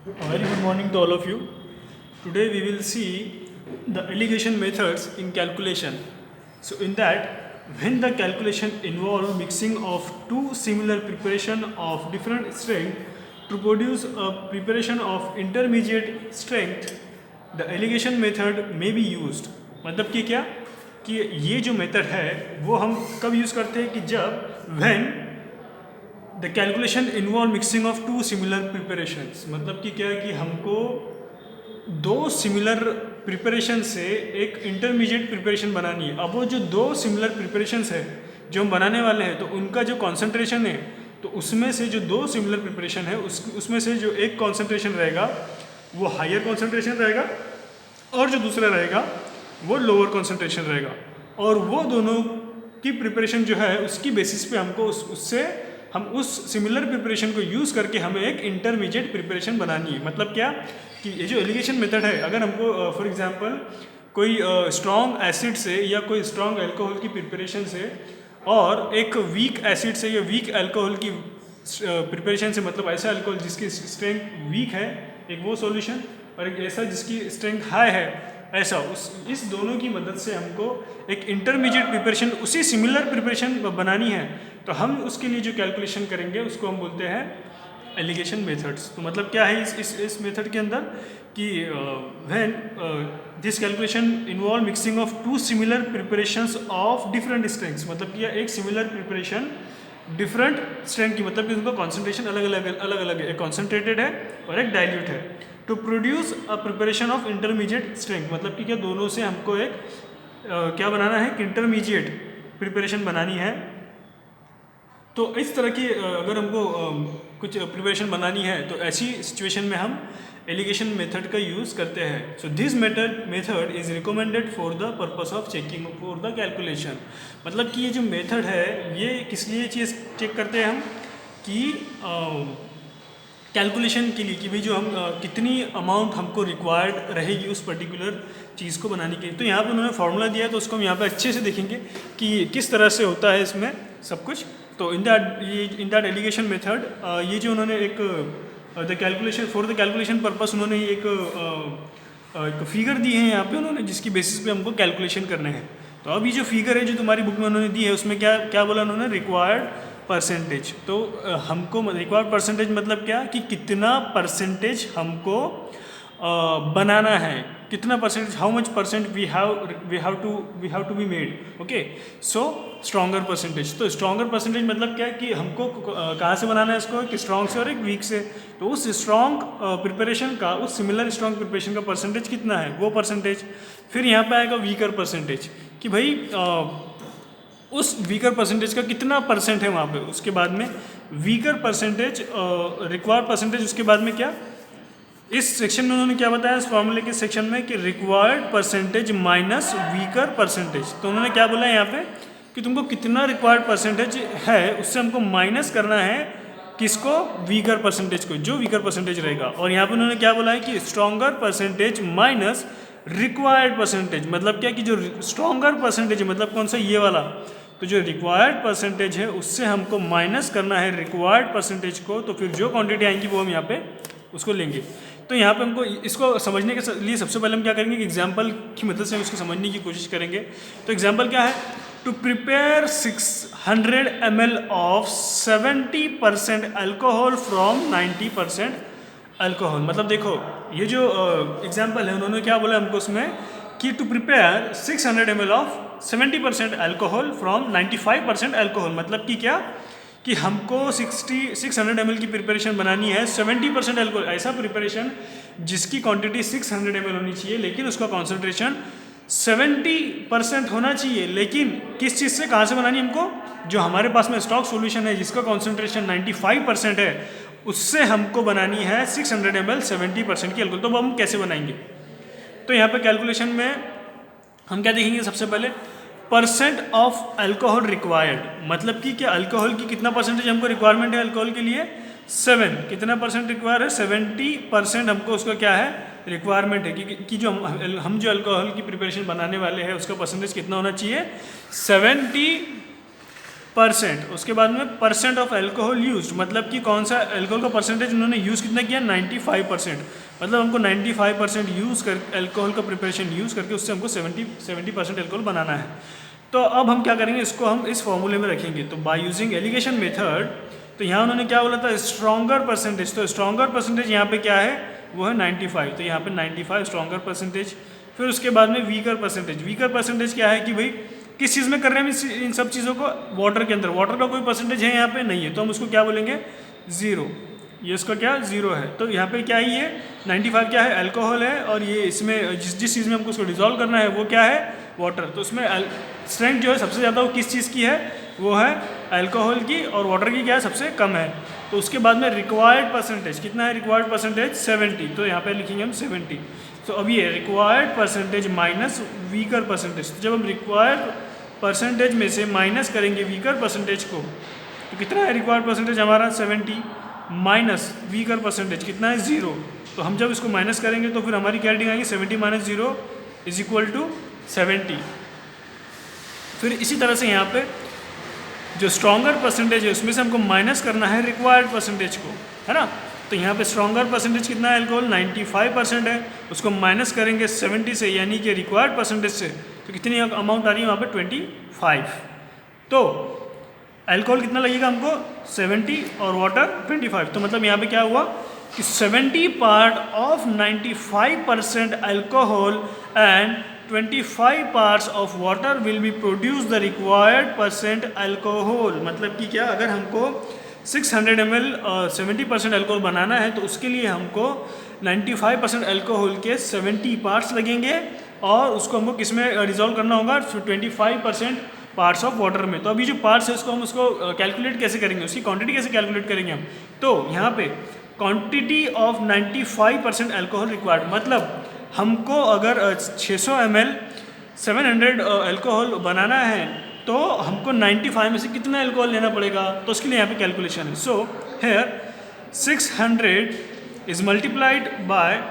A very good morning to all of you. Today we will see the alligation methods in calculation. So in that, when the calculation involve mixing of two similar preparation of different strength to produce a preparation of intermediate strength, the alligation method may be used. मतलब कि क्या कि ये जो method है वो हम कब यूज़ करते हैं कि जब when the calculation involve mixing of two similar preparations. मतलब कि क्या है कि हमको दो सिमिलर प्रिपरेशन से एक इंटरमीडिएट प्रिपरेशन बनानी है। अब वो जो दो सिमिलर प्रिपरेशंस है जो हम बनाने वाले हैं तो उनका जो कॉन्सेंट्रेशन है तो उसमें से जो दो सिमिलर प्रिपरेशन है उसमें से जो एक कॉन्सेंट्रेशन रहेगा वो हायर कॉन्सेंट्रेशन रहेगा और जो दूसरा रहेगा वो लोअर कॉन्सेंट्रेशन रहेगा। और वो दोनों की प्रिपरेशन जो है उसकी बेसिस पे हमको उससे हम उस सिमिलर प्रिपरेशन को यूज़ करके हमें एक इंटरमीडिएट प्रिपरेशन बनानी है। मतलब क्या कि ये जो एलिगेशन मेथड है, अगर हमको फॉर एग्जांपल कोई स्ट्रॉन्ग एसिड से या कोई स्ट्रॉन्ग अल्कोहल की प्रिपरेशन से और एक वीक एसिड से या वीक अल्कोहल की प्रिपरेशन से, मतलब ऐसा अल्कोहल जिसकी स्ट्रेंथ वीक है एक वो सॉल्यूशन, और एक ऐसा जिसकी स्ट्रेंथ हाई है ऐसा, इस दोनों की मदद से हमको एक इंटरमीडिएट प्रिपरेशन उसी सिमिलर प्रिपरेशन बनानी है। तो हम उसके लिए जो कैलकुलेशन करेंगे उसको हम बोलते हैं एलिगेशन मेथड्स। तो मतलब क्या है इस मेथड के अंदर कि when this calculation involve mixing of two similar preparations of different strengths. मतलब कि एक सिमिलर प्रिपरेशन डिफरेंट स्ट्रेंथ की, मतलब कि उनका कॉन्सेंट्रेशन अलग अलग है, एक कॉन्सेंट्रेटेड है और एक डाइल्यूट है, to produce a preparation of intermediate strength. मतलब कि क्या दोनों से हमको एक क्या बनाना है कि इंटरमीडिएट प्रिपरेशन बनानी है। तो इस तरह की अगर हमको कुछ प्रिपरेशन बनानी है तो ऐसी सिचुएशन में हम एलिगेशन मेथड का यूज़ करते हैं। So this method is recommended for the purpose of checking for the calculation. मतलब कि ये जो मेथड है ये किस लिए चीज़ चेक करते हैं हम कि कैलकुलेशन के लिए कि भाई जो हम कितनी अमाउंट हमको रिक्वायर्ड रहेगी उस पर्टिकुलर चीज़ को बनाने के लिए। तो यहाँ पर उन्होंने फार्मूला दिया है तो उसको हम यहाँ पे अच्छे से देखेंगे कि किस तरह से होता है इसमें सब कुछ। तो इन दैट एलिगेशन मेथड ये जो उन्होंने एक the calculation for the calculation purpose उन्होंने एक फिगर दी है यहाँ पे उन्होंने, जिसकी बेसिस पे हमको कैलकुलेशन करने हैं। तो अब ये जो फिगर है जो तुम्हारी बुक में उन्होंने दी है उसमें क्या क्या बोला उन्होंने, रिक्वायर्ड परसेंटेज। तो हमको रिक्वायर्ड परसेंटेज मतलब क्या कि कितना परसेंटेज हमको बनाना है, कितना percentage, how much percent we have to be made. Okay, so stronger percentage. तो स्ट्रॉन्गर परसेंटेज मतलब क्या कि हमको कहाँ से बनाना है इसको, कि स्ट्रॉन्ग से और एक वीक से। तो उस स्ट्रॉन्ग प्रिपरेशन का, उस सिमिलर स्ट्रॉन्ग प्रिपरेशन का परसेंटेज कितना है वो परसेंटेज। फिर यहाँ पे आएगा वीकर परसेंटेज कि भाई उस वीकर परसेंटेज का कितना परसेंट है वहाँ पे। उसके बाद में वीकर परसेंटेज, रिक्वायर्ड परसेंटेज, उसके बाद में क्या, इस सेक्शन में उन्होंने क्या बताया इस फॉर्मूले के सेक्शन में कि required percentage minus weaker percentage. तो उन्होंने क्या बोला है यहाँ पे कि तुमको कितना रिक्वायर्ड परसेंटेज है उससे हमको माइनस करना है किसको, वीकर परसेंटेज को, जो वीकर परसेंटेज रहेगा। और यहाँ पे उन्होंने क्या बोला है कि stronger percentage minus required percentage. मतलब क्या कि जो स्ट्रॉन्गर परसेंटेज है, मतलब कौन सा, ये वाला, तो जो रिक्वायर्ड परसेंटेज है उससे हमको माइनस करना है रिक्वायर्ड परसेंटेज को। तो फिर जो क्वांटिटी आएंगी वो हम यहाँ पे उसको लेंगे। तो यहाँ पे हमको इसको समझने के लिए सबसे पहले हम क्या करेंगे कि एग्जाम्पल की मदद से हम इसको समझने की कोशिश करेंगे। तो एग्जाम्पल क्या है, to prepare 600 ml of 70% alcohol from 90% alcohol. मतलब देखो ये जो एग्जाम्पल है उन्होंने क्या बोला हमको उसमें कि to prepare 600 ml of 70% alcohol from 95% alcohol. मतलब कि क्या कि हमको 600 ml की प्रिपरेशन बनानी है 70% अल्कोहल, ऐसा प्रिपरेशन जिसकी क्वांटिटी 600 ml होनी चाहिए लेकिन उसका कॉन्सेंट्रेशन 70% होना चाहिए। लेकिन किस चीज़ से, कहाँ से बनानी है हमको, जो हमारे पास में स्टॉक सॉल्यूशन है जिसका कॉन्सेंट्रेशन 95% है उससे हमको बनानी है 600 ml 70% की अल्कोहल। तो वो हम कैसे बनाएंगे, तो यहाँ पे कैलकुलेशन में हम क्या देखेंगे, सबसे पहले परसेंट ऑफ अल्कोहल रिक्वायर्ड। मतलब कि क्या अल्कोहल की कितना परसेंटेज हमको रिक्वायरमेंट है अल्कोहल के लिए, 7। कितना परसेंट रिक्वायर है, 70% हमको उसका क्या है रिक्वायरमेंट है कि जो हम जो अल्कोहल की प्रिपरेशन बनाने वाले हैं उसका परसेंटेज कितना होना चाहिए, 70 %, उसके बाद में % ऑफ एल्कोहल यूज, मतलब कि कौन सा एल्कोहल का परसेंटेज उन्होंने यूज़ कितना किया, 95%, मतलब हमको 95% यूज़ कर एल्कोहल का प्रिपरेशन यूज़ करके उससे हमको 70% एल्कोहल बनाना है। तो अब हम क्या करेंगे, इसको हम इस फॉर्मूले में रखेंगे। तो बाय यूजिंग एलिगेशन मेथड, तो यहाँ उन्होंने क्या बोला था, स्ट्रॉन्गर परसेंटेज, तो स्ट्रॉन्गर परसेंटेज यहाँ पे क्या है, वो है 95, तो यहाँ पे 95 स्ट्रॉन्गर परसेंटेज। फिर उसके बाद में वीकर परसेंटेज, वीकर परसेंटेज क्या है कि भाई किस चीज़ में कर रहे हैं इन सब चीज़ों को, वाटर के अंदर, वाटर का कोई परसेंटेज है यहाँ पे नहीं है, तो हम उसको क्या बोलेंगे, 0, ये इसका क्या 0 है। तो यहाँ पे क्या ही है, 95 क्या है, अल्कोहल है, और ये इसमें जिस चीज़ में हमको उसको डिजोल्व करना है वो क्या है, वाटर। तो उसमें स्ट्रेंथ जो है सबसे ज़्यादा वो किस चीज़ की है, वो है अल्कोहल की, और वाटर की क्या है, सबसे कम है। तो उसके बाद में रिक्वायर्ड परसेंटेज कितना है, रिक्वायर्ड परसेंटेज 70, तो यहाँ पे लिखेंगे हम 70। तो अब ये required percentage minus weaker percentage, तो जब हम रिक्वायर्ड परसेंटेज में से माइनस करेंगे वीकर परसेंटेज को, तो कितना है रिक्वायर्ड परसेंटेज हमारा 70, माइनस वीकर परसेंटेज कितना है 0। तो हम जब इसको माइनस करेंगे तो फिर हमारी क्या रीडिंग आएगी, 70 - 0 = 70। फिर इसी तरह से यहाँ पे जो स्ट्रॉन्गर परसेंटेज है उसमें से हमको माइनस करना है रिक्वायर्ड परसेंटेज को, है ना। तो यहाँ पे स्ट्रॉन्गर परसेंटेज कितना है, अल्कोहल 95% है, उसको माइनस करेंगे 70 से, यानी कि रिक्वायर्ड परसेंटेज से, तो कितनी अमाउंट आ रही है वहाँ पे 25। तो अल्कोहल कितना लगेगा हमको 70 और वाटर 25, तो मतलब यहाँ पे क्या हुआ कि 70 part of 95% alcohol and 25 parts of water will be produce the required % alcohol. मतलब कि क्या, अगर हमको 600 ml 70% अल्कोहल बनाना है तो उसके लिए हमको 95% अल्कोहल के 70 पार्ट्स लगेंगे, और उसको हमको किस में रिजॉल्व करना होगा, 25% पार्ट्स ऑफ वाटर में। तो अभी जो पार्ट्स है उसको हम उसको कैलकुलेट कैसे करेंगे, उसकी क्वांटिटी कैसे कैलकुलेट करेंगे हम, तो यहाँ पे क्वांटिटी ऑफ 95% अल्कोहल रिक्वायर्ड, मतलब हमको अगर 600 ml 700 अल्कोहल बनाना है तो हमको 95 में से कितना अल्कोहल लेना पड़ेगा, तो उसके लिए यहाँ पे कैलकुलेशन है। So here 600 is multiplied by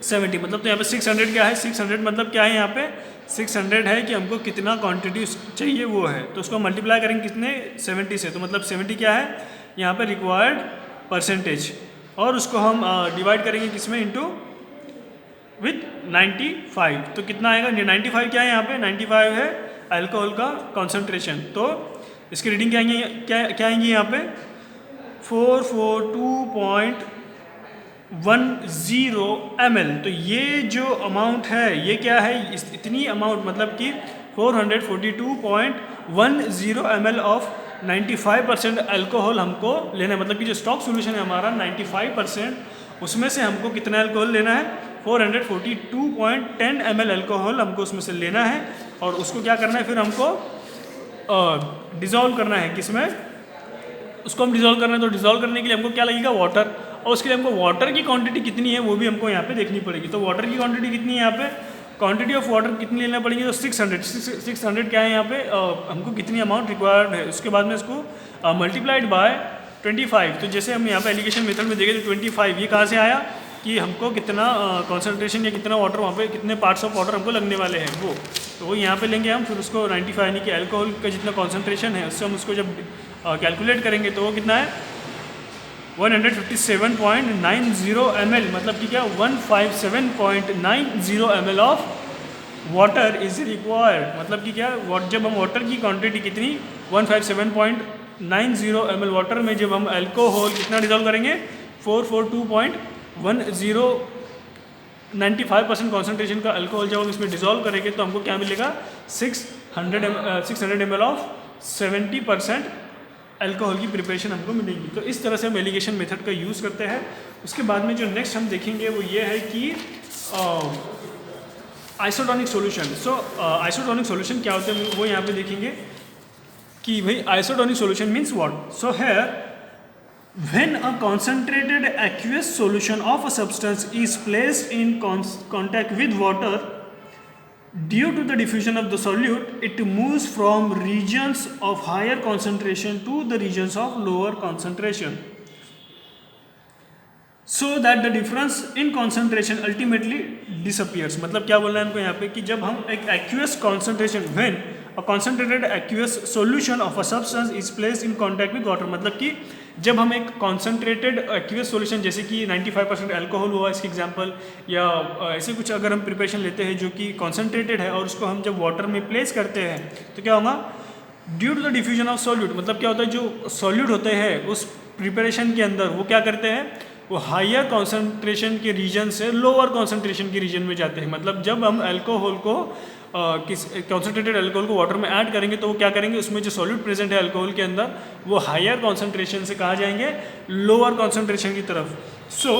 70, मतलब तो यहाँ पे 600 क्या है, 600 मतलब क्या है, यहाँ पे 600 है कि हमको कितना क्वांटिटी चाहिए वो है, तो उसको मल्टीप्लाई करेंगे कितने 70 से, तो मतलब 70 क्या है यहाँ पे रिक्वायर्ड परसेंटेज, और उसको हम डिवाइड करेंगे किसमें, इनटू विथ 95, तो कितना आएगा, 95 क्या है यहाँ पे, 95 है अल्कोहल का कॉन्सेंट्रेशन। तो इसकी रीडिंग क्या आएंगे, क्या आएंगी यहाँ पे 442.10 ml। तो ये जो अमाउंट है ये क्या है, इतनी अमाउंट मतलब कि 442.10 ml ऑफ 95% अल्कोहल हमको लेना है, मतलब कि जो स्टॉक सोल्यूशन है हमारा 95%, उसमें से हमको कितना अल्कोहल लेना है, 442.10 ml अल्कोहल हमको उसमें से लेना है, और उसको क्या करना है, फिर हमको डिज़ोल्व करना है किसमें, उसको हम डिज़ोल्व करना है। तो डिज़ोल्व करने के लिए हमको क्या लगेगा, वाटर, और उसके लिए हमको वाटर की क्वांटिटी कितनी है वो भी हमको यहाँ पे देखनी पड़ेगी। तो वाटर की क्वांटिटी कितनी है, यहाँ पे क्वांटिटी ऑफ वाटर कितनी लेना पड़ेगी, तो 600 क्या है यहाँ पे, हमको कितनी अमाउंट रिक्वायर्ड है, उसके बाद में इसको मल्टीप्लाइड बाय 25। तो जैसे हम यहाँ पे एलिगेशन मेथड में देखें तो 25 ये कहाँ से आया कि हमको कितना कॉन्सेंट्रेशन या कितना वाटर वहाँ पे, कितने पार्ट्स ऑफ वाटर हमको लगने वाले हैं वो, तो वो यहाँ पे लेंगे हम, फिर उसको 95 यानी कि अल्कोहल का जितना कॉन्सेंट्रेशन है उससे हम उसको जब कैलकुलेट करेंगे तो वो कितना है 157.90 ml, मतलब कि क्या 157.90 ml of water is required, मतलब कि क्या जब हम वाटर की क्वांटिटी कितनी 157.90 ml वाटर में जब हम अल्कोहल कितना डिजोल्व करेंगे 442.10 95% कॉन्सेंट्रेशन का अल्कोहल जब हम इसमें डिजोल्व करेंगे तो हमको क्या मिलेगा 600 ml ऑफ 70% अल्कोहल की प्रिपरेशन हमको मिलेगी। तो इस तरह से हम एलिगेशन मेथड का यूज़ करते हैं। उसके बाद में जो नेक्स्ट हम देखेंगे वो ये है कि आइसोटोनिक सॉल्यूशन। सो आइसोटोनिक सॉल्यूशन क्या होते हैं वो यहाँ पे देखेंगे कि भाई isotonic solution means what. So here when a concentrated aqueous solution of a substance is placed in contact with water, due to the diffusion of the solute, it moves from regions of higher concentration to the regions of lower concentration, so that the difference in concentration ultimately disappears। मतलब क्या बोलना है हमको यहाँ पे कि जब हम एक aqueous concentration, when a concentrated aqueous solution of a substance is placed in contact with water, मतलब कि जब हम एक कॉन्सेंट्रेटेड एक्वियस सॉल्यूशन जैसे कि 95% अल्कोहल हुआ इसके एग्जांपल, या ऐसे कुछ अगर हम प्रिपरेशन लेते हैं जो कि कॉन्सेंट्रेटेड है और उसको हम जब वाटर में प्लेस करते हैं तो क्या होगा, due to the diffusion of solute, मतलब क्या होता है जो सॉल्यूट होते हैं उस प्रिपरेशन के अंदर वो क्या करते हैं, वो हायर कॉन्सेंट्रेशन के रीजन से लोअर कॉन्सेंट्रेशन के रीजन में जाते हैं। मतलब जब हम अल्कोहल को किस कॉन्सेंट्रेटेड अल्कोहल को वाटर में ऐड करेंगे तो वो क्या करेंगे, उसमें जो सॉल्यूट प्रेजेंट है अल्कोहल के अंदर वो हायर कॉन्सेंट्रेशन से कहाँ जाएंगे, लोअर कॉन्सेंट्रेशन की तरफ। सो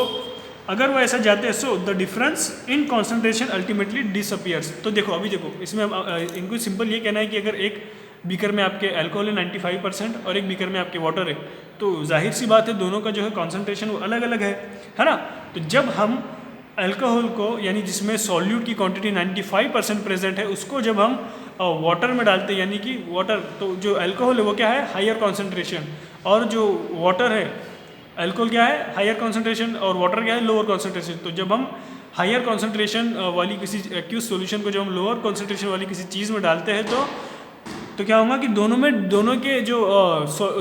अगर वो ऐसा जाते हैं so the difference in concentration ultimately disappears. तो देखो अभी देखो इसमें इनको सिंपल ये कहना है कि अगर एक बीकर में आपके अल्कोहल है 95% और एक बीकर में आपके वाटर है, तो जाहिर सी बात है दोनों का जो है कॉन्सेंट्रेशन वो अलग अलग है ना। तो जब हम अल्कोहल को यानी जिसमें सॉल्यूट की क्वांटिटी 95% प्रेजेंट है उसको जब हम वाटर में डालते हैं यानी कि वाटर, तो जो अल्कोहल है वो क्या है, हायर कॉन्सेंट्रेशन, और जो वाटर है अल्कोहल क्या है, हायर कॉन्सेंट्रेशन, और वाटर क्या है, लोअर कॉन्सेंट्रेशन। तो जब हम हायर कॉन्सेंट्रेशन वाली किसी एक्यूज सॉल्यूशन को जब हम लोअर कॉन्सेंट्रेशन वाली किसी चीज़ में डालते हैं तो क्या होगा कि दोनों के जो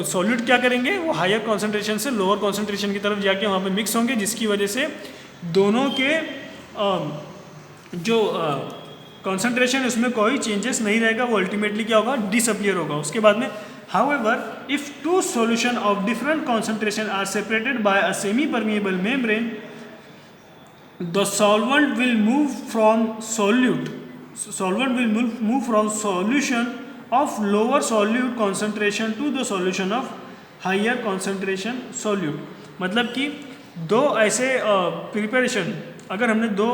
सॉल्यूट क्या करेंगे, वो हायर कॉन्सेंट्रेशन से लोअर कॉन्सेंट्रेशन की तरफ जाके वहाँ पे मिक्स होंगे, जिसकी वजह से दोनों के जो कॉन्सेंट्रेशन उसमें कोई चेंजेस नहीं रहेगा, वो अल्टीमेटली क्या होगा, डिसअपियर होगा। उसके बाद में however if two solution of different concentration are separated by a semi permeable membrane, the solvent will move from solution of lower solute concentration to the solution of higher concentration solute। मतलब कि दो ऐसे preparation अगर हमने दो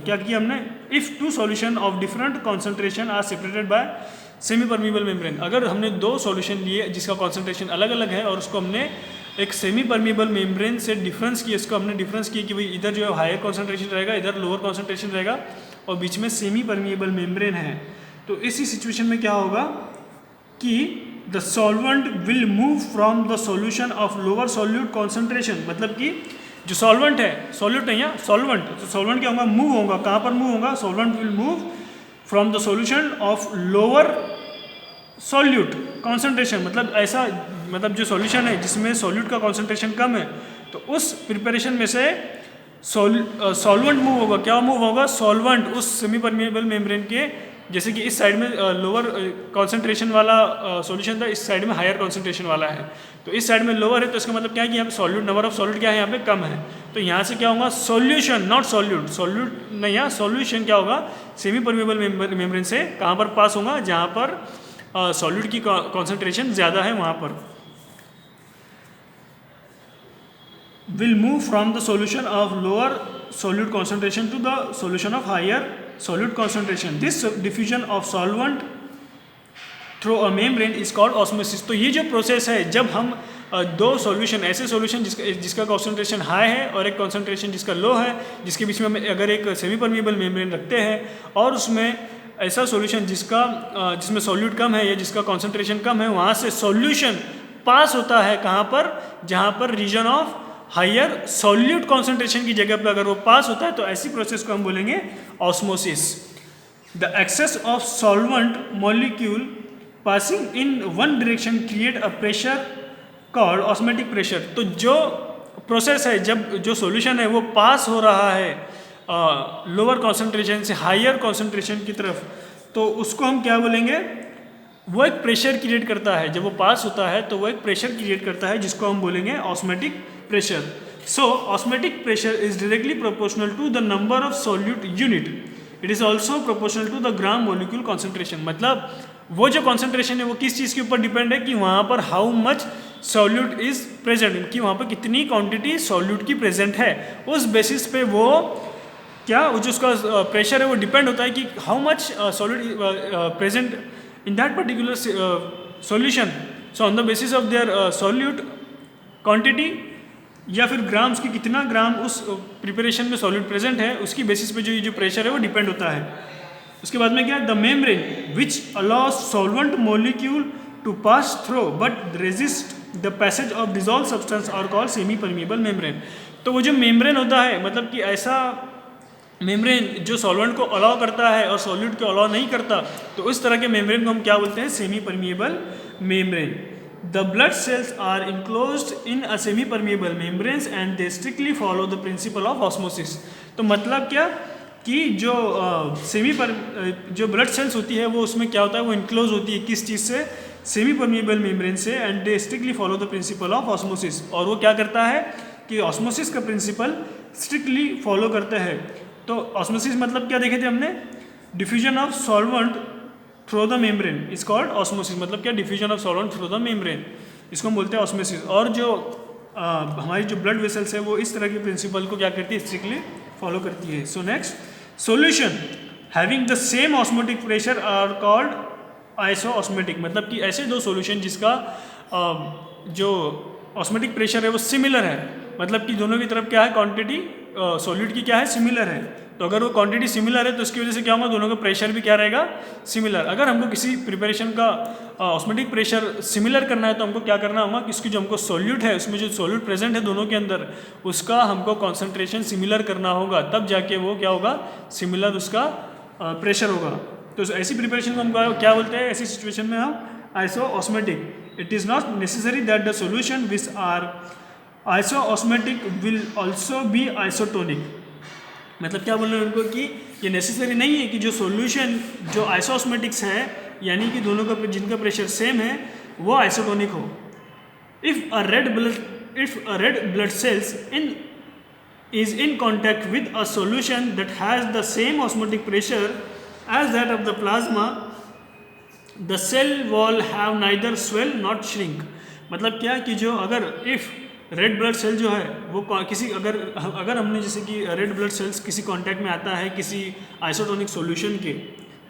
क्या किया हमने, if two solution of different concentration are separated by semi permeable membrane, अगर हमने दो सॉल्यूशन लिए जिसका कॉन्सेंट्रेशन अलग अलग है और उसको हमने एक सेमी परमीबल मेम्ब्रेन से डिफरेंस किया, इसको हमने डिफरेंस किया कि भाई इधर जो है हायर कॉन्सेंट्रेशन रहेगा, इधर लोअर कॉन्सेंट्रेशन रहेगा और बीच में सेमी परमीबल मेम्ब्रेन है, तो इसी सिचुएशन में क्या होगा कि the solvent will move from the solution of lower solute concentration, मतलब कि जो सॉल्वेंट है, सॉल्यूट नहीं है सॉल्वेंट, तो सॉल्वेंट क्या होगा, मूव होगा, कहाँ पर मूव होगा, solvent will move from the solution of lower solute concentration, मतलब ऐसा, मतलब जो सॉल्यूशन है जिसमें सॉल्यूट का कॉन्सेंट्रेशन कम है तो उस प्रिपरेशन में से सॉल्वेंट मूव होगा, क्या मूव होगा, सॉल्वेंट उस सेमी परमिएबल मेम्ब्रेन के, जैसे कि इस साइड में लोअर कॉन्सेंट्रेशन वाला सॉल्यूशन था, इस साइड में हायर कॉन्सेंट्रेशन वाला है, तो इस साइड में लोअर है तो इसका मतलब क्या है कि यहाँ पे सॉल्यूट नंबर ऑफ सॉल्यूट क्या है यहाँ पे कम है, तो यहाँ से क्या होगा सॉल्यूशन, नॉट सॉल्यूट, सॉल्यूट नहीं है सॉल्यूशन क्या होगा, सेमी परमिएबल मेम्ब्रेन से कहाँ पर पास होगा, जहाँ पर सॉल्यूट की कॉन्सेंट्रेशन ज़्यादा है वहाँ पर, will move from the solution of lower solute concentration to the solution of higher solute concentration. This diffusion of solvent through a membrane is called osmosis। तो ये जो प्रोसेस है जब हम दो सॉल्यूशन, ऐसे सॉल्यूशन जिसका कॉन्सेंट्रेशन हाई है और एक कॉन्सेंट्रेशन जिसका लो है, जिसके बीच में हम अगर एक सेमी परमिएबल मेम्ब्रेन रखते हैं और उसमें ऐसा सॉल्यूशन जिसमें सॉल्यूट कम है या जिसका कॉन्सेंट्रेशन कम है, वहाँ से सॉल्यूशन पास होता है कहाँ पर, जहाँ पर region of higher solute concentration की जगह पर अगर वो पास होता है तो ऐसी प्रोसेस को हम बोलेंगे osmosis. The excess of solvent molecule passing in one direction create a pressure called osmotic pressure. तो जो प्रोसेस है जब जो सॉल्यूशन है वो पास हो रहा है लोअर कॉन्सेंट्रेशन से हायर कॉन्सेंट्रेशन की तरफ, तो उसको हम क्या बोलेंगे, वो एक प्रेशर क्रिएट करता है, जब वो पास होता है तो वो एक प्रेशर क्रिएट करता है जिसको हम बोलेंगे osmotic pressure. So osmotic pressure is directly proportional to the number of solute unit, it is also proportional to the gram molecule concentration. मतलब वो जो कॉन्सेंट्रेशन है वो किस चीज़ के ऊपर डिपेंड है कि वहाँ पर how much solute is present, कि वहाँ पर कितनी क्वांटिटी सॉल्यूट की प्रेजेंट है, उस बेसिस पे वो क्या वो जो उसका प्रेशर है वो डिपेंड होता है कि how much solute present in that particular solution। so on the basis of their solute quantity या फिर ग्राम्स की कितना ग्राम उस प्रिपरेशन में सॉल्यूट प्रेजेंट है उसकी बेसिस पे जो प्रेशर है वो डिपेंड होता है। उसके बाद में क्या, the membrane which allows solvent molecule to pass through but resist the passage of dissolve substance are called semi permeable membrane. तो वो जो मेम्ब्रेन होता है मतलब कि ऐसा मेम्ब्रेन जो सॉल्वेंट को अलाउ करता है और सॉल्यूट को अलाउ नहीं करता, तो इस तरह के मेम्ब्रेन को हम क्या बोलते हैं? Semi permeable membrane. The blood cells are enclosed in a semi permeable membranes and they strictly follow the principle of osmosis. तो मतलब क्या कि जो जो ब्लड सेल्स होती है वो उसमें क्या होता है, वो इनक्लोज होती है किस चीज़ से? सेमी परमिएबल मेम्ब्रेन से। And they strictly follow the principle of osmosis, और वो क्या करता है कि ऑस्मोसिस का प्रिंसिपल स्ट्रिक्टली फॉलो करता है। तो ऑस्मोसिस मतलब क्या देखे थे हमने? Diffusion of solvent through the membrane is called osmosis. मतलब क्या? Diffusion of solvent through the membrane, इसको हम बोलते हैं ऑस्मोसिस। और जो हमारी जो ब्लड वेसल्स है वो इस तरह के प्रिंसिपल को क्या करती है? स्ट्रिक्टली फॉलो करती है। So next, solution having the same osmotic pressure are called isoosmotic. मतलब कि ऐसे दो सॉल्यूशन जिसका जो ऑस्मोटिक प्रेशर है वो सिमिलर है, मतलब कि दोनों की तरफ क्या है? क्वांटिटी सॉल्यूट की क्या है? सिमिलर है। तो अगर वो क्वांटिटी सिमिलर है तो इसकी वजह से क्या होगा? दोनों का प्रेशर भी क्या रहेगा? सिमिलर। अगर हमको किसी प्रिपरेशन का ऑस्मोटिक प्रेशर सिमिलर करना है तो हमको क्या करना होगा? इसकी जो हमको सॉल्यूट है उसमें जो सॉल्यूट प्रेजेंट है दोनों के अंदर, उसका हमको कॉन्सेंट्रेशन सिमिलर करना होगा, तब जाके वो क्या होगा? सिमिलर उसका प्रेशर होगा। तो ऐसी प्रिपरेशन को हम क्या बोलते हैं? ऐसी सिचुएशन में हम isoosmotic. It is not necessary that the solution which are isoosmotic will also be isotonic. मतलब क्या बोल रहे हैं उनको कि ये नेसेसरी नहीं है कि जो सॉल्यूशन जो आइसोऑस्मोटिक्स है, यानी कि दोनों का जिनका प्रेशर सेम है, वो आइसोटोनिक हो। If a red blood cells is in contact with a solution that has the same osmotic pressure as that of the plasma, the cell wall have neither swell not shrink। मतलब क्या कि जो अगर if red blood cell जो है वो किसी अगर हमने जैसे कि रेड ब्लड सेल्स किसी कांटेक्ट में आता है किसी आइसोटोनिक सॉल्यूशन के,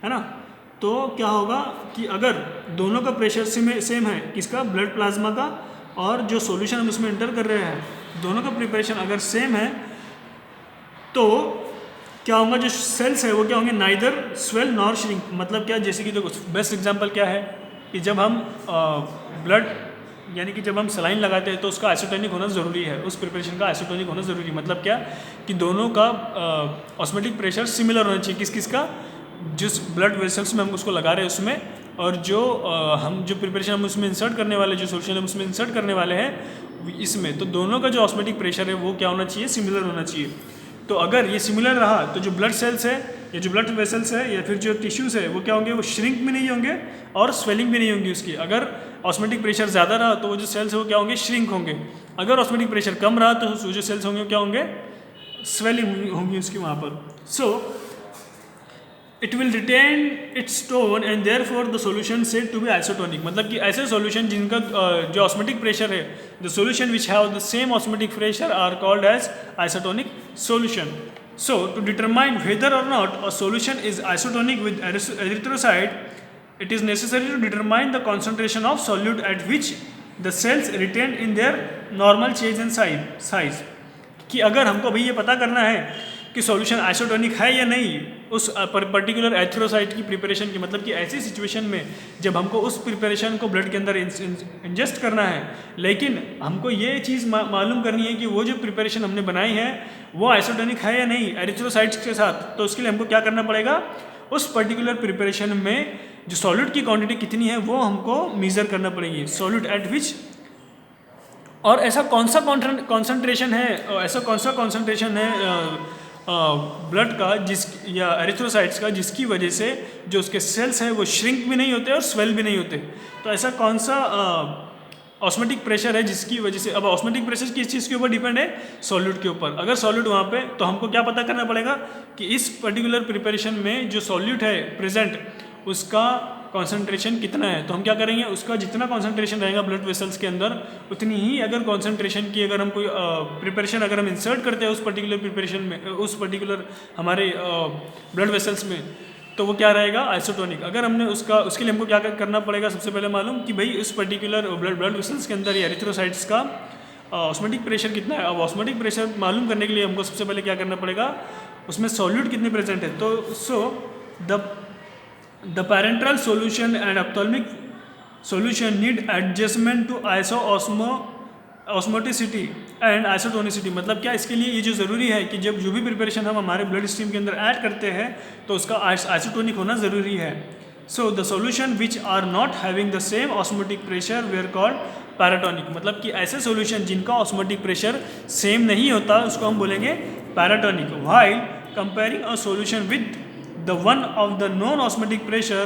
है ना, तो क्या होगा कि अगर दोनों का प्रेशर सेम है, किसका? ब्लड प्लाज्मा का, और जो सॉल्यूशन हम उसमें एंटर कर रहे हैं, दोनों का प्रिपरेशन अगर सेम है, तो क्या होगा? जो सेल्स है वो क्या होंगे? Neither swell nor shrink. मतलब क्या? जैसे कि देखो बेस्ट एग्जांपल क्या है कि जब हम ब्लड यानी कि जब हम सलाइन लगाते हैं तो उसका आइसोटोनिक होना ज़रूरी है, उस प्रिपरेशन का आइसोटोनिक होना ज़रूरी है। मतलब क्या कि दोनों का ऑस्मोटिक प्रेशर सिमिलर होना चाहिए। किस का? जिस ब्लड वेसल्स में हम उसको लगा रहे हैं उसमें, और जो हम जो प्रिपरेशन हम उसमें इंसर्ट करने वाले, जो सोल्यूशन हम उसमें इंसर्ट करने वाले हैं इसमें, तो दोनों का जो ऑस्मोटिक प्रेशर है वो क्या होना चाहिए? सिमिलर होना चाहिए। तो अगर ये सिमिलर रहा तो जो ब्लड सेल्स है या जो ब्लड वेसल्स है या फिर जो टिश्यूज़ है वो क्या होंगे? वो श्रिंक भी नहीं होंगे और स्वेलिंग भी नहीं होंगी उसकी। अगर ऑस्मोटिक प्रेशर ज़्यादा रहा तो वो जो सेल्स है वो क्या होंगे? श्रिंक होंगे। अगर ऑस्मोटिक प्रेशर कम रहा तो वो जो सेल्स होंगे क्या होंगे? स्वेलिंग होंगी उसकी वहाँ पर। So it will retain its tone and therefore the solution said to be isotonic. मतलब कि ऐसे सॉल्यूशन जिनका जो ऑस्मोटिक प्रेशर है, the solution which have the same osmotic pressure are called as isotonic solution. So to determine whether or not a solution is isotonic with erythrocyte, it is necessary to determine the concentration of solute at which the cells retain in their normal change in size। कि अगर हमको भाई ये पता करना है कि solution isotonic है या नहीं उस पर्टिकुलर एरिथ्रोसाइट की प्रिपरेशन की, मतलब कि ऐसी सिचुएशन में जब हमको उस प्रिपरेशन को ब्लड के अंदर इंजेस्ट करना है, लेकिन हमको ये चीज़ मालूम करनी है कि वो जो प्रिपरेशन हमने बनाई है वो आइसोटोनिक है या नहीं एरिथ्रोसाइट्स के साथ, तो उसके लिए हमको क्या करना पड़ेगा? उस पर्टिकुलर प्रिपरेशन में जो सॉल्यूट की क्वांटिटी कितनी है वो हमको मेज़र करना पड़ेगी। सॉल्यूट एट विच, और ऐसा कौन सा कॉन्सेंट्रेशन है, ऐसा कौन सा कॉन्सेंट्रेशन है ब्लड का या एरिथ्रोसाइट्स का जिसकी वजह से जो उसके सेल्स हैं वो श्रिंक भी नहीं होते और स्वेल भी नहीं होते। तो ऐसा कौन सा ऑस्मोटिक प्रेशर है जिसकी वजह से, अब ऑस्मोटिक प्रेशर किस चीज़ के ऊपर डिपेंड है? सॉल्यूट के ऊपर। अगर सॉल्यूट वहाँ पे, तो हमको क्या पता करना पड़ेगा कि इस पर्टिकुलर प्रिपरेशन में जो सॉल्यूट है प्रेजेंट उसका कॉन्सेंट्रेशन कितना है। तो हम क्या करेंगे? उसका जितना कॉन्सेंट्रेशन रहेगा ब्लड वेसल्स के अंदर उतनी ही अगर कॉन्सेंट्रेशन की अगर हम कोई प्रिपरेशन अगर हम इंसर्ट करते हैं उस पर्टिकुलर प्रिपरेशन में, उस पर्टिकुलर हमारे ब्लड वेसल्स में, तो वो क्या रहेगा? आइसोटोनिक। अगर हमने उसके लिए हमको क्या करना पड़ेगा? सबसे पहले मालूम कि भाई इस पर्टिकुलर ब्लड वेसल्स के अंदर या एरिथ्रोसाइट्स का ऑस्मोटिक प्रेशर कितना है। अब ऑस्मोटिक प्रेशर मालूम करने के लिए हमको सबसे पहले क्या करना पड़ेगा? उसमें सॉल्यूट कितने प्रेजेंट है। तो the parenteral solution and ophthalmic solution need adjustment to osmoticity and isotonicity. मतलब क्या, इसके लिए ये जो ज़रूरी है कि जब जो भी प्रिपरेशन हम हमारे ब्लड स्ट्रीम के अंदर ऐड करते हैं तो उसका आइसोटोनिक होना ज़रूरी है। So the solution which are not having the same osmotic pressure were called paratonic. मतलब कि ऐसे सॉल्यूशन जिनका ऑस्मोटिक प्रेशर सेम नहीं होता उसको हम बोलेंगे paratonic. While comparing a solution with the one of the non osmotic pressure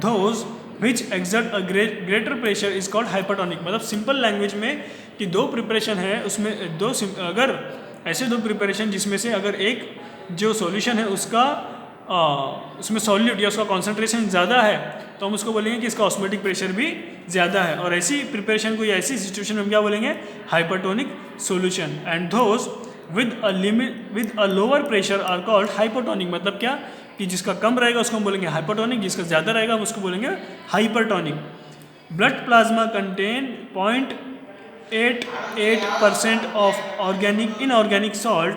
those which exert a greater pressure is called hypertonic. मतलब सिंपल लैंग्वेज में कि दो प्रिपरेशन है उसमें अगर ऐसे दो प्रिपरेशन जिसमें से अगर एक जो सॉल्यूशन है उसका उसमें सॉल्यूट या उसका कॉन्सेंट्रेशन ज़्यादा है तो हम उसको बोलेंगे कि इसका ऑस्मोटिक प्रेशर भी ज़्यादा है, और ऐसी प्रिपरेशन को या ऐसी सिचुएशन में हम क्या बोलेंगे, hypertonic solution. And those with a lower pressure are called hypotonic. मतलब क्या कि जिसका कम रहेगा उसको हम बोलेंगे हाइपोटोनिक, जिसका ज़्यादा रहेगा हम उसको बोलेंगे hypertonic. Blood plasma contain 0.88% of organic inorganic salt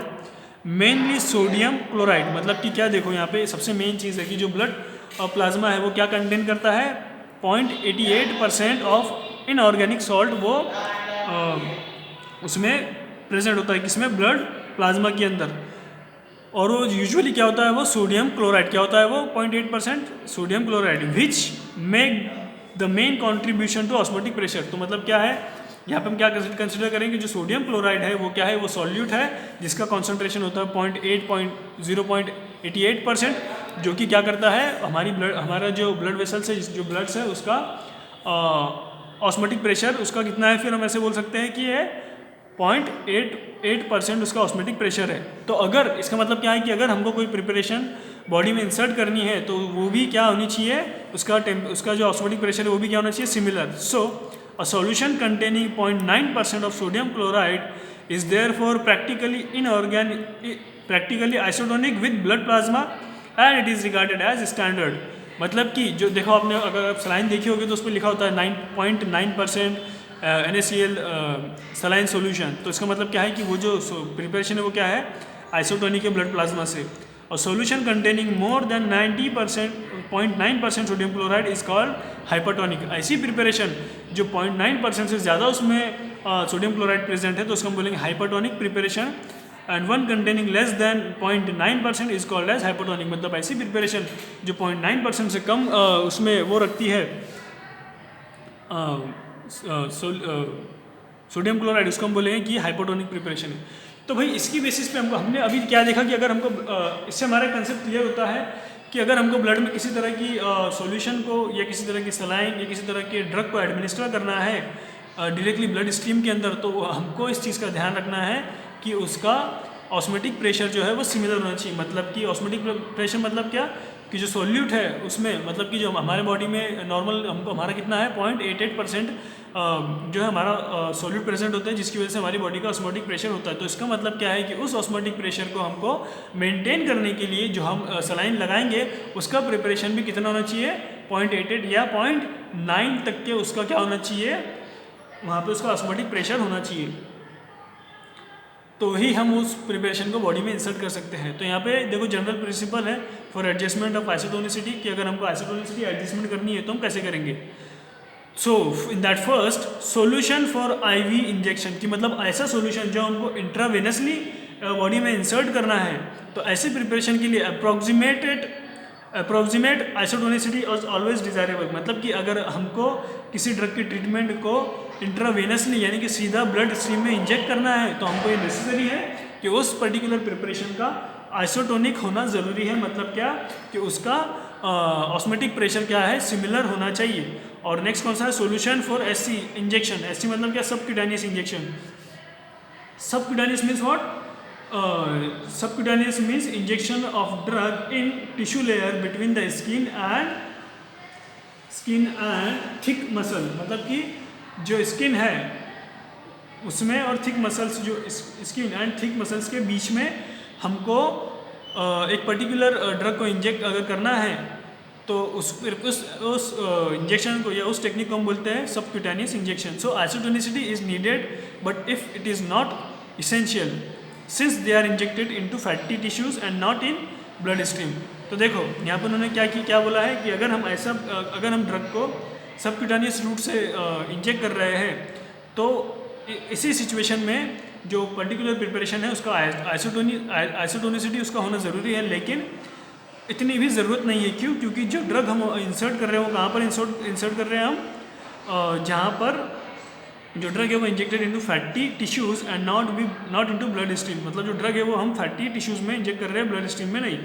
mainly sodium chloride. मतलब कि क्या, देखो यहाँ पे सबसे मेन चीज़ है कि जो ब्लड प्लाज्मा है वो क्या कंटेन करता है, 0.88% ऑफ इनऑर्गेनिक सॉल्ट वो उसमें प्रेजेंट होता है, किसमें, ब्लड प्लाज्मा के अंदर। और वो यूजुअली क्या होता है, वो सोडियम क्लोराइड। क्या होता है वो, 0.8% sodium chloride, which make the main contribution to osmotic pressure. तो मतलब क्या है, यहाँ पे हम क्या कंसिडर करेंगे, जो सोडियम क्लोराइड है वो क्या है, वो सॉल्यूट है जिसका कॉन्सेंट्रेशन होता है 0.88%, जो कि क्या करता है, हमारा जो ब्लड वेसल्स है, जो ब्लड्स है उसका ऑस्मोटिक प्रेशर उसका कितना है, फिर हम ऐसे बोल सकते हैं कि ये 0.88% उसका ऑस्मोटिक प्रेशर है। तो अगर इसका मतलब क्या है कि अगर हमको कोई प्रिपरेशन बॉडी में इंसर्ट करनी है तो वो भी क्या होनी चाहिए, उसका जो ऑस्मोटिक प्रेशर है वो भी क्या होना चाहिए, similar. So a solution containing 0.9% of sodium chloride is therefore practically isotonic with blood plasma and it is regarded as standard। मतलब कि जो देखो आपने, अगर आप सलाइन देखी होगी तो उस पर लिखा होता है 9.9% NaCl सलाइन सॉल्यूशन। तो इसका मतलब क्या है कि वो जो प्रिपरेशन है वो क्या है, आइसोटोनिक है ब्लड प्लाज्मा से। और solution containing more than 0.9% sodium chloride is called hypertonic. ऐसी प्रिपरेशन जो 0.9% से ज़्यादा उसमें सोडियम क्लोराइड प्रेजेंट है तो उसको हम बोलेंगे hypertonic preparation. And one containing less than 0.9% is called as hypotonic. मतलब ऐसी प्रिपरेशन जो 0.9% से कम उसमें वो रखती है सोडियम क्लोराइड, उसको हम बोलेंगे कि हाइपोटोनिक प्रिपरेशन है। तो भाई इसकी बेसिस पे हमने अभी क्या देखा कि अगर हमको इससे हमारा कंसेप्ट क्लियर होता है कि अगर हमको ब्लड में किसी तरह की सॉल्यूशन को या किसी तरह की सलाइन या किसी तरह के ड्रग को एडमिनिस्टर करना है डायरेक्टली ब्लड स्ट्रीम के अंदर, तो हमको इस चीज़ का ध्यान रखना है कि उसका ऑस्मोटिक प्रेशर जो है वो सिमिलर होना चाहिए। मतलब कि ऑस्मोटिक प्रेशर मतलब क्या, कि जो सॉल्यूट है उसमें, मतलब कि जो हमारे बॉडी में नॉर्मल हमको हमारा कितना है 0.88% जो है हमारा सॉल्यूट प्रेजेंट होता है, जिसकी वजह से हमारी बॉडी का ऑस्मोटिक प्रेशर होता है। तो इसका मतलब क्या है कि उस ऑस्मोटिक प्रेशर को हमको मेंटेन करने के लिए जो हम सलाइन लगाएंगे उसका प्रिपरेशन भी कितना होना चाहिए, 0.88 या 0.9 तक के उसका क्या होना चाहिए, वहाँ पे उसका ऑस्मोटिक प्रेशर होना चाहिए। तो ही हम उस प्रिपरेशन को बॉडी में इंसर्ट कर सकते हैं। तो यहाँ पे देखो जनरल प्रिंसिपल है फॉर एडजस्टमेंट ऑफ आइसोटोनिसिटी, कि अगर हमको आइसोटोनिसिटी एडजस्टमेंट करनी है तो हम कैसे करेंगे। So in that first solution for IV injection, की मतलब ऐसा सोल्यूशन जो हमको इंट्रावेनसली बॉडी में इंसर्ट करना है, तो ऐसे प्रिपरेशन के लिए approximate isotonicity is always desirable. मतलब कि अगर हमको किसी ड्रग की ट्रीटमेंट को इंट्रावेनसली यानी कि सीधा ब्लड स्ट्रीम में इंजेक्ट करना है तो हमको ये नेसेसरी है कि उस पर्टिकुलर प्रिपरेशन का आइसोटोनिक होना ज़रूरी है। मतलब क्या, कि उसका ऑस्मोटिक प्रेशर क्या है, सिमिलर होना चाहिए। और नेक्स्ट कौन सा है, solution for SC injection. SC मतलब क्या, subcutaneous injection. Subcutaneous means what, subcutaneous means injection of drug in tissue layer between the skin and thick muscle। मतलब कि जो स्किन है उसमें और थिक मसल्स, जो स्किन एंड थिक मसल्स के बीच में हमको एक पर्टिकुलर ड्रग को इंजेक्ट अगर करना है तो उस इंजेक्शन को या उस टेक्निक को हम बोलते हैं subcutaneous injection. So isotonicity is needed but if it is not essential since they are injected into fatty tissues and not in blood stream. तो देखो यहाँ पर उन्होंने क्या बोला है कि अगर हम ड्रग को सबक्यूटेनियस रूट से इंजेक्ट कर रहे हैं तो इसी सिचुएशन में जो पर्टिकुलर प्रिपरेशन है उसका आइसोटोनिसिटी उसका होना ज़रूरी है, लेकिन इतनी भी ज़रूरत नहीं है। क्यों? क्योंकि जो ड्रग हम इंसर्ट कर रहे हैं वो कहाँ पर इंसर्ट कर रहे हैं हम, जहाँ पर जो ड्रग है वो injected into fatty tissues and not into blood stream. मतलब जो ड्रग है वो हम फैटी टिश्यूज़ में इंजेक्ट कर रहे हैं, ब्लड स्ट्रीम में नहीं।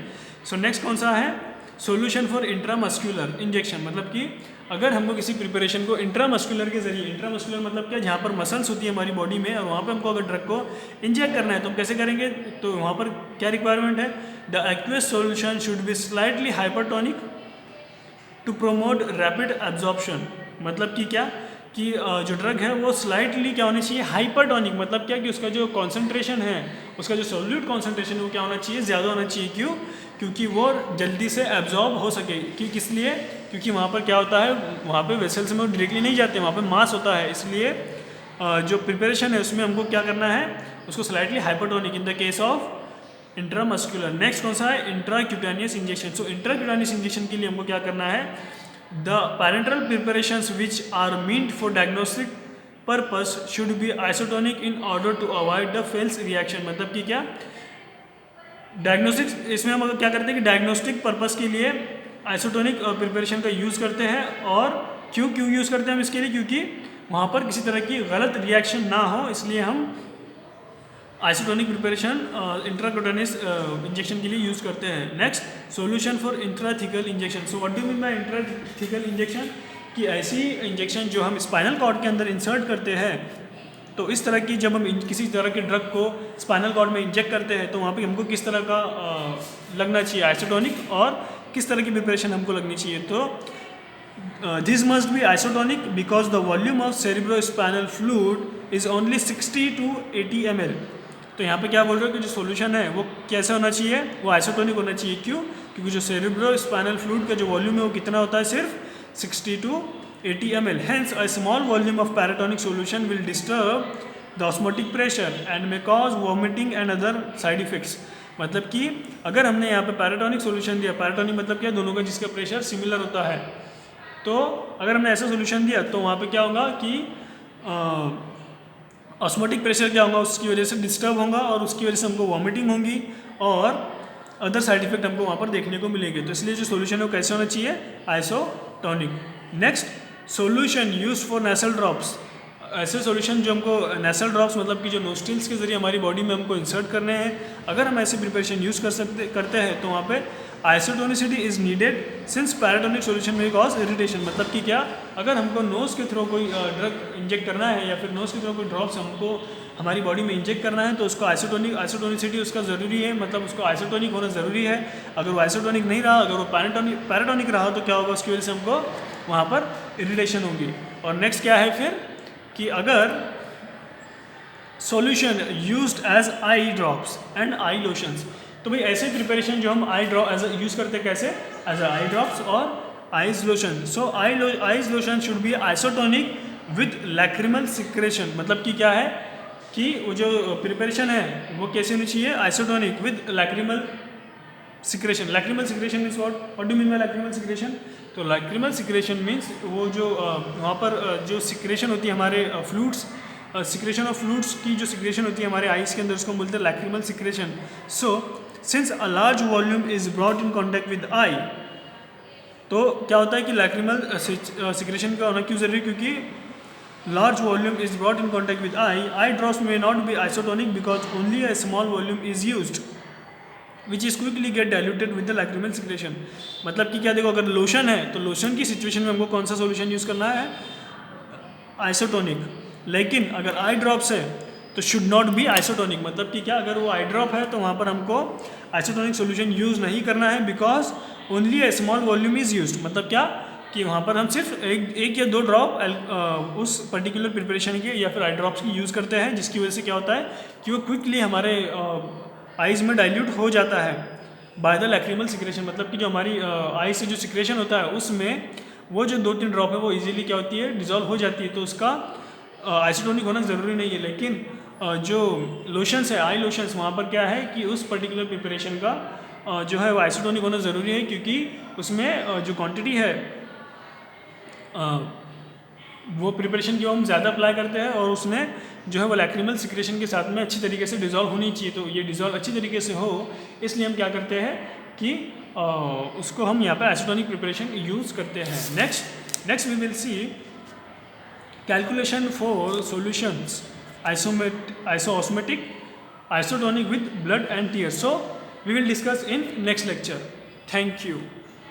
सो नेक्स्ट कौन सा है? Solution for intramuscular injection. मतलब कि अगर हमको किसी प्रिपरेशन को इंट्रामस्क्यूलर के जरिए, इंट्रामस्क्यूलर मतलब क्या, जहाँ पर मसल्स होती है हमारी बॉडी में, और वहाँ पर हमको अगर ड्रग को इंजेक्ट करना है तो हम कैसे करेंगे? तो वहाँ पर क्या रिक्वायरमेंट है? The aqueous solution should be slightly hypertonic to promote rapid absorption. मतलब कि क्या कि जो ड्रग है वो स्लाइटली क्या होनी चाहिए? हाइपरटोनिक। मतलब क्या कि उसका जो कॉन्सेंट्रेशन है, उसका जो सोल्यूट कॉन्सेंट्रेशन है वो क्या होना चाहिए? ज़्यादा होना चाहिए। क्यों? क्योंकि वो जल्दी से एब्जॉर्ब हो सके। कि किस लिए? क्योंकि वहाँ पर क्या होता है, वहाँ पे वेसल्स में वो डायरेक्टली नहीं जाते, वहाँ पे मास होता है। इसलिए जो प्रिपरेशन है उसमें हमको क्या करना है? उसको slightly hypertonic in the case of intramuscular. Next कौन सा है? इंट्राक्यूटेनियस इंजेक्शन। सो इंट्राक्यूटेनियस इंजेक्शन के लिए हमको क्या करना है? The parenteral preparations which are meant for diagnostic purpose should be isotonic in order to avoid the false reaction. मतलब कि क्या, डायग्नोस्टिक्स, इसमें हम क्या करते हैं कि डायग्नोस्टिक पर्पस के लिए आइसोटोनिक प्रिपरेशन का यूज़ करते हैं। और क्यों यूज़ करते हैं हम इसके लिए? क्योंकि वहाँ पर किसी तरह की गलत रिएक्शन ना हो, इसलिए हम आइसोटोनिक प्रिपरेशन इंट्राक्यूटेनियस इंजेक्शन के लिए यूज़ करते हैं। Next, solution for intrathecal injection. So what do mean by intrathecal injection? कि ऐसी इंजेक्शन जो हम स्पाइनल कॉर्ड के अंदर इंसर्ट करते हैं, तो इस तरह की जब हम किसी तरह के ड्रग को स्पाइनल कॉर्ड में इंजेक्ट करते हैं तो वहाँ पे हमको किस तरह का लगना चाहिए आइसोटोनिक, और किस तरह की प्रिपरेशन हमको लगनी चाहिए? तो this must be isotonic because the volume of cerebrospinal fluid is only 60 to 80 ml। तो यहाँ पे क्या बोल रहे हो कि जो सोल्यूशन है वो कैसे होना चाहिए? वो आइसोटोनिक होना चाहिए। क्यों? क्योंकि जो सेरिब्रोस्पाइनल फ्लूइड का जो वॉल्यूम है वो कितना होता है? सिर्फ 60 to 80 ml. Hence, a small volume of paratonic solution will disturb the osmotic pressure and may cause vomiting and other side effects. मतलब कि अगर हमने यहाँ पे पैराटोनिक सोल्यूशन दिया, पैराटोनिक मतलब क्या? दोनों का जिसका प्रेशर सिमिलर होता है, तो अगर हमने ऐसा सोल्यूशन दिया तो वहाँ पे क्या होगा कि ऑस्मोटिक प्रेशर क्या होगा? उसकी वजह से डिस्टर्ब होगा और उसकी वजह से हमको वॉमिटिंग होगी और अदर साइड इफेक्ट हमको वहाँ पर देखने को मिलेंगे। तो इसलिए जो सोल्यूशन है वो कैसे होना चाहिए? Isotonic. Next, solution use for nasal drops. ऐसे सोल्यूशन जो हमको नेसल ड्रॉप्स मतलब कि जो नोस्ट्रिल्स के जरिए हमारी बॉडी में हमको इंसर्ट करने हैं, अगर हम ऐसे प्रिपरेशन यूज़ करते हैं तो वहाँ पे isotonicity is needed since paratonic solution में कॉज इरिटेशन। मतलब कि क्या, अगर हमको नोज़ के थ्रू कोई ड्रग इंजेक्ट करना है या फिर नोज़ के थ्रू कोई ड्रॉप्स हमको हमारी बॉडी में इंजेक्ट करना है तो उसको आइसोटोनिसिटी उसका ज़रूरी है, मतलब उसको आइसोटोनिक होना ज़रूरी है। अगर वो आइसोटोनिक नहीं रहा, अगर वो पैराटोनिक रहा तो क्या होगा? उसकी वजह से हमको वहाँ पर इरिटेशन होगी। और नेक्स्ट क्या है फिर कि अगर solution used as eye drops and eye lotions, तो भाई ऐसे प्रिपरेशन जो हम आई ड्रॉप एज यूज़ करते हैं कैसे? एज आई ड्रॉप्स और eyes lotion. So eyes lotion should be isotonic with lacrimal secretion. मतलब कि क्या है कि वो जो प्रिपरेशन है वो कैसे होनी चाहिए? Isotonic with lacrimal secretion. Lacrimal secretion means what do mean by lacrimal secretion? तो लैक्रिमल सिक्रेशन मीन्स वो जो वहाँ पर जो सिक्रेशन होती है हमारे फ्लूइड्स, सिक्रेशन ऑफ फ्लूइड्स की जो सिक्रेशन होती है हमारे आइज के अंदर, उसको बोलते हैं lacrimal secretion. So since a large volume is brought in contact with I, तो क्या होता है कि लैक्रिमल सिक्रेशन का होना क्यों जरूरी? क्योंकि large volume is brought in contact with eye drops may not be isotonic because only a small volume is used which is quickly get diluted with the lacrimal secretion. मतलब कि क्या, देखो अगर लोशन है तो लोशन की situation में हमको कौन सा सोल्यूशन यूज़ करना है? आइसोटोनिक। लेकिन अगर आई ड्रॉप्स है तो शुड नॉट बी आइसोटोनिक। मतलब कि क्या, अगर वो आई ड्रॉप है तो वहाँ पर हमको आइसोटोनिक सोल्यूशन यूज़ नहीं करना है because only a small volume is used. मतलब क्या कि वहाँ पर हम सिर्फ एक या दो ड्रॉप उस पर्टिकुलर प्रिपरेशन के या फिर आई ड्रॉप्स की यूज़ करते हैं, जिसकी वजह से क्या होता है कि वो क्विकली हमारे आइज़ में डाइल्यूट हो जाता है बाय द लैक्रिमल सिक्रेशन। मतलब कि जो हमारी आई से जो सिक्रेशन होता है उसमें वो जो 2-3 ड्रॉप है वो इजीली क्या होती है? डिजॉल्व हो जाती है। तो उसका आइसोटोनिक होना ज़रूरी नहीं है। लेकिन जो लोशंस है, आई लोशंस, वहाँ पर क्या है कि उस पर्टिकुलर प्रिपरेशन का जो है वो आइसोटोनिक होना ज़रूरी है, क्योंकि उसमें जो क्वांटिटी है वो प्रिपरेशन जो हम ज़्यादा अप्लाई करते हैं और उसमें जो है वो लैक्रिमल सिक्रेशन के साथ में अच्छी तरीके से डिज़ोल्व होनी चाहिए। तो ये डिज़ोल्व अच्छी तरीके से हो इसलिए हम क्या करते हैं कि उसको हम यहाँ पर एसीटोनिक प्रिपरेशन यूज़ करते हैं। Next we will see calculation for solutions isoosmotic isotonic with blood and tears. So we will discuss in next lecture. Thank you.